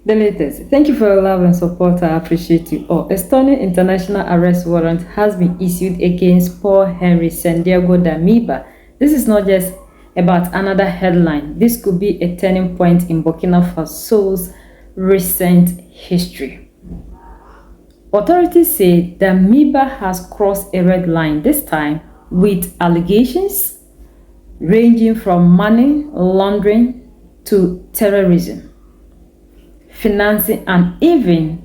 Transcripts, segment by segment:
The latest. Thank you for your love and support. I appreciate you all. A stunning international arrest warrant has been issued against Paul Henry Santiago Damiba. This is not just about another headline. This could be a turning point in Burkina Faso's recent history. Authorities say Damiba has crossed a red line, this time with allegations ranging from money laundering to terrorism, financing, and even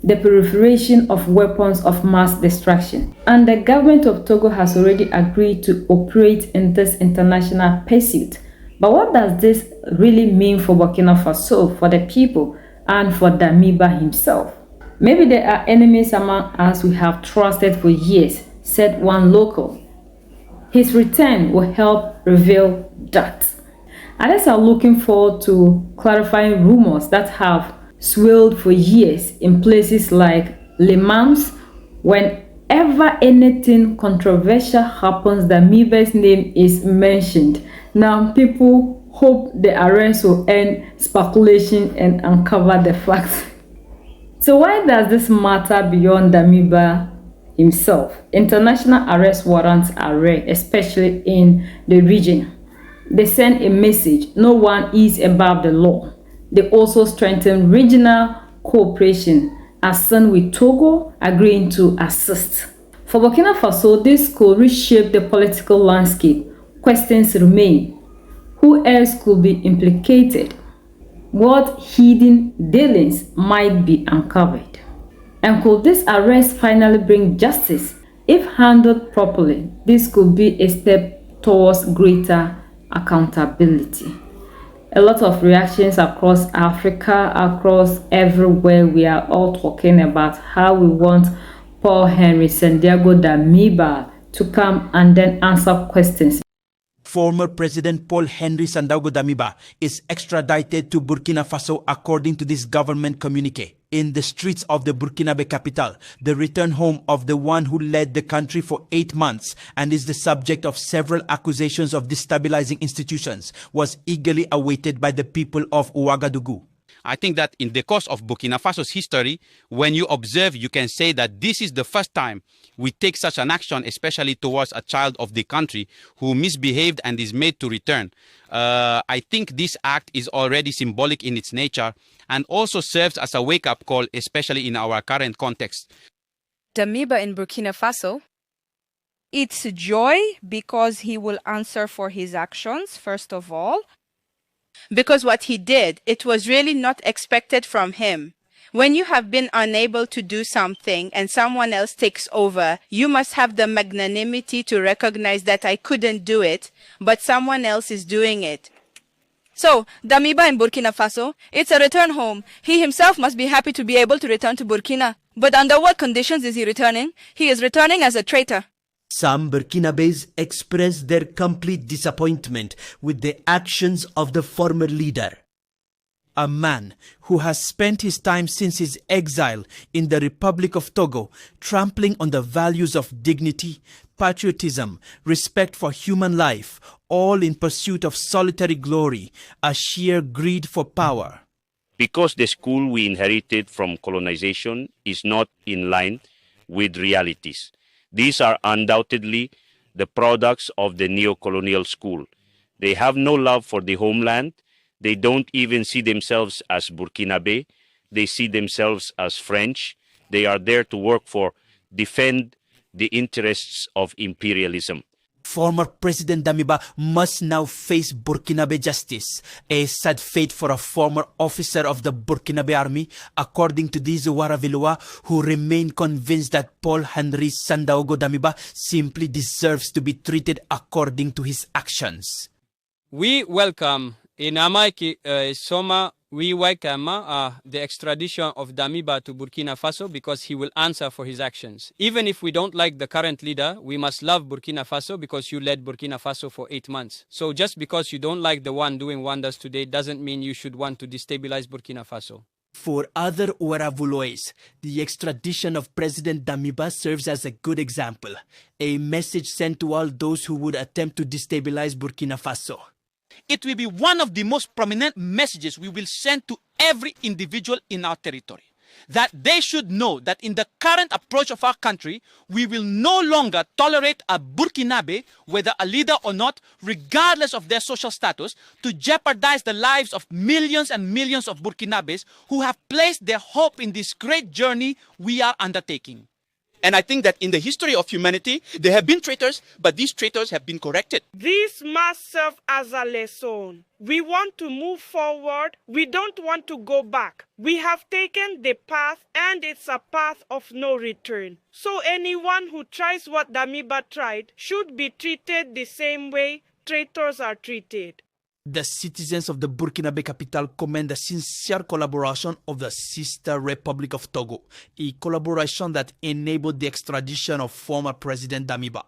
the proliferation of weapons of mass destruction. And the government of Togo has already agreed to operate in this international pursuit. But what does this really mean for Burkina Faso, for the people, and for Damiba himself? Maybe there are enemies among us we have trusted for years, said one local. His return will help reveal that. Others are looking forward to clarifying rumors that have swirled for years in places like Le Mans. Whenever anything controversial happens, Damiba's name is mentioned. Now people hope the arrest will end speculation and uncover the facts. So why does this matter beyond Damiba himself? International arrest warrants are rare, especially in the region. They send a message: no one is above the law. They also strengthen regional cooperation, as seen with Togo agreeing to assist. For Burkina Faso, this could reshape the political landscape. Questions remain. Who else could be implicated? What hidden dealings might be uncovered? And could this arrest finally bring justice? If handled properly, this could be a step towards greater accountability. A lot of reactions across Africa, across everywhere. We are all talking about how we want Paul Henry Santiago Damiba to come and then answer questions. Former President Paul Henry Sandaogo Damiba is extradited to Burkina Faso according to this government communique. In the streets of the Burkinabe capital, the return home of the one who led the country for 8 months and is the subject of several accusations of destabilizing institutions, was eagerly awaited by the people of Ouagadougou. I think that in the course of Burkina Faso's history, when you observe, you can say that this is the first time we take such an action, especially towards a child of the country who misbehaved and is made to return. I think this act is already symbolic in its nature and also serves as a wake-up call, especially in our current context. Damiba in Burkina Faso. It's joy because he will answer for his actions, first of all. Because what he did, it was really not expected from him. When you have been unable to do something and someone else takes over, you must have the magnanimity to recognize that I couldn't do it, but someone else is doing it. So, Damiba in Burkina Faso, it's a return home. He himself must be happy to be able to return to Burkina. But under what conditions is he returning? He is returning as a traitor. Some Burkinabes expressed their complete disappointment with the actions of the former leader. A man who has spent his time since his exile in the Republic of Togo trampling on the values of dignity, patriotism, respect for human life, all in pursuit of solitary glory, a sheer greed for power. Because the school we inherited from colonization is not in line with realities. These are undoubtedly the products of the neo-colonial school. They have no love for the homeland. They don't even see themselves as Burkinabe. They see themselves as French. They are there to work for, defend the interests of imperialism. Former President Damiba must now face Burkinabe justice, a sad fate for a former officer of the Burkinabe army, according to these Waravilua, who remain convinced that Paul Henry Sandaogo Damiba simply deserves to be treated according to his actions. We welcome we welcome the extradition of Damiba to Burkina Faso because he will answer for his actions. Even if we don't like the current leader, we must love Burkina Faso because you led Burkina Faso for 8 months. So just because you don't like the one doing wonders today doesn't mean you should want to destabilize Burkina Faso. For other Waravulois, the extradition of President Damiba serves as a good example, a message sent to all those who would attempt to destabilize Burkina Faso. It will be one of the most prominent messages we will send to every individual in our territory, that they should know that in the current approach of our country, we will no longer tolerate a Burkinabe, whether a leader or not, regardless of their social status, to jeopardize the lives of millions and millions of Burkinabes who have placed their hope in this great journey we are undertaking. And I think that in the history of humanity, there have been traitors, but these traitors have been corrected. This must serve as a lesson. We want to move forward. We don't want to go back. We have taken the path, and it's a path of no return. So anyone who tries what Damiba tried should be treated the same way traitors are treated. The citizens of the Burkinabe capital commend the sincere collaboration of the sister Republic of Togo, a collaboration that enabled the extradition of former President Damiba.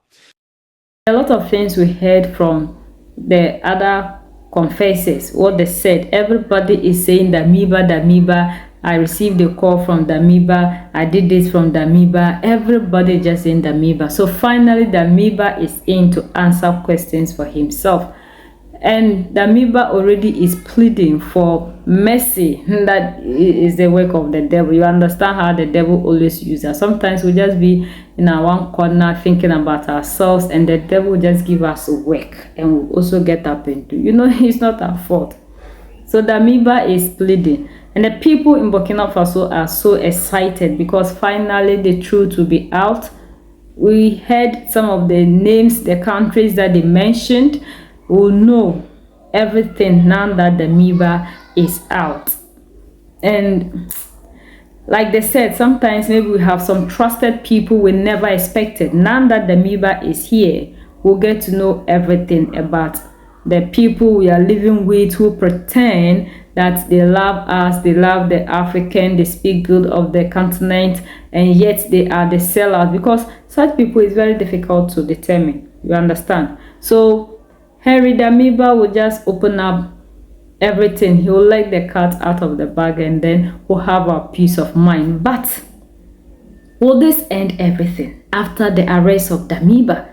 A lot of things we heard from the other confessors, what they said. Everybody is saying Damiba, Damiba. I received a call from Damiba. I did this from Damiba. Everybody just saying Damiba. So finally, Damiba is in to answer questions for himself. And Damiba already is pleading for mercy. That is the work of the devil. You understand how the devil always uses us. Sometimes we just be in our one corner thinking about ourselves, and the devil just give us work, and we also get up into. It's not our fault. So Damiba is pleading, and the people in Burkina Faso are so excited because finally the truth will be out. We heard some of the names, the countries that they mentioned. Will know everything now that Damiba is out. And like they said, sometimes maybe we have some trusted people we never expected. Now that Damiba is here, we'll get to know everything about the people we are living with who pretend that they love us, they love the African, they speak good of the continent, and yet they are the sellers, because such people is very difficult to determine. You understand? So Henry Damiba will just open up everything. He will let the cat out of the bag, and then we'll have our peace of mind. But will this end everything after the arrest of Damiba?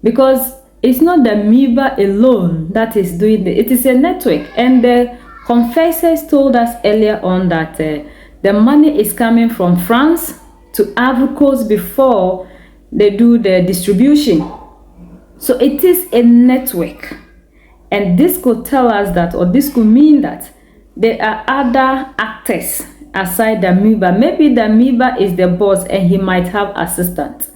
Because it's not Damiba alone that is doing it. It is a network. And the confessors told us earlier on that the money is coming from France to Ivory Coast before they do the distribution. So it is a network, and this could tell us that, or this could mean that there are other actors aside Damiba. Maybe Damiba is the boss and he might have assistants.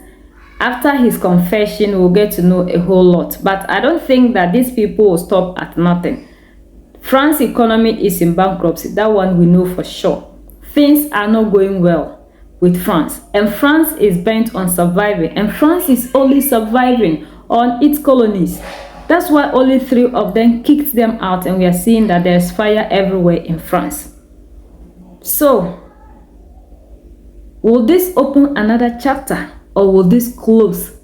After his confession, we'll get to know a whole lot. But I don't think that these people will stop at nothing. France's economy is in bankruptcy. That one we know for sure. Things are not going well with France, and France is bent on surviving, and France is only surviving on its colonies. That's why only 3 of them kicked them out, and we are seeing that there's fire everywhere in France. So will this open another chapter, or will this close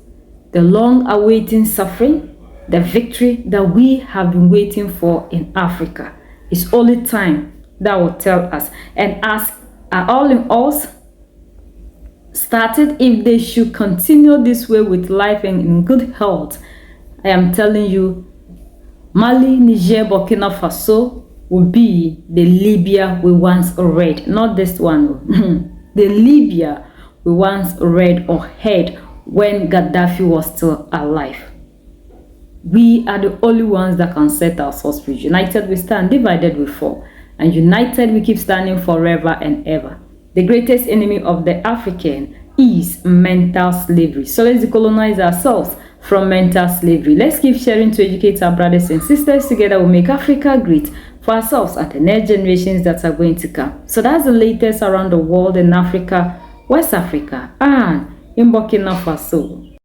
the long-awaiting suffering, the victory that we have been waiting for in Africa? It's only time that will tell us. And as all in all started, if they should continue this way with life and in good health, I am telling you, Mali, Niger, Burkina Faso will be the Libya we once read. Not this one. The Libya we once read or heard when Gaddafi was still alive. We are the only ones that can set ourselves free. United we stand, divided we fall. And united we keep standing forever and ever. The greatest enemy of the African is mental slavery. So let's decolonize ourselves from mental slavery. Let's keep sharing to educate our brothers and sisters. Together we'll make Africa great for ourselves and the next generations that are going to come. So that's the latest around the world in Africa, West Africa, and in Burkina Faso.